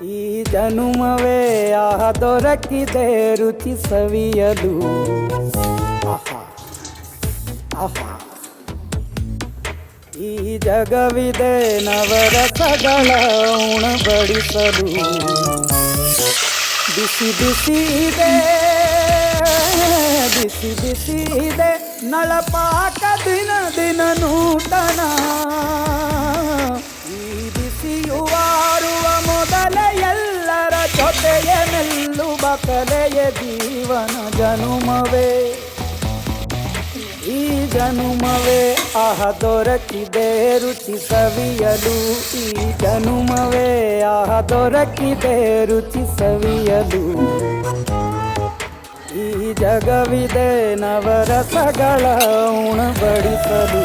ಈ ಜನುಮವೇ ಆಹ ದೊರಕಿದೆ ರುಚಿ ಸವಿಯಲು. ಆಹಾ ಆಹಾ ಈ ಜಗವಿದೆ ನವರಸಗಳ ಉಣಬಡಿಸಲು. ಬಿಸಿ ಬಿಸಿ ಇದೆ ಬಿಸಿ ಬಿಸಿ ಇದೆ ನಳಪಾಕ ದಿನ ದಿನ ನೂತನ. ಈ ಬಿಸಿಯುವಾರುವ ಮೊದಲೇ ಎಲ್ಲರ ಜೊತೆಯ ಮೆಲ್ಲುವ ಕಲೆಯ ಜೀವನ ಜನುಮವೇ. ಈ ಜನುಮವೇ ಆಹ ದೊರಕಿದೆ ರುಚಿ ಸವಿಯಲು. ಈ ಜನುಮವೇ ಆಹ ದೊರಕಿದೆ ರುಚಿ ಸವಿಯಲು. ಈ ಜಗವಿದೆ ನವರಸಗಳ ಉಣಬಡಿಸಲು.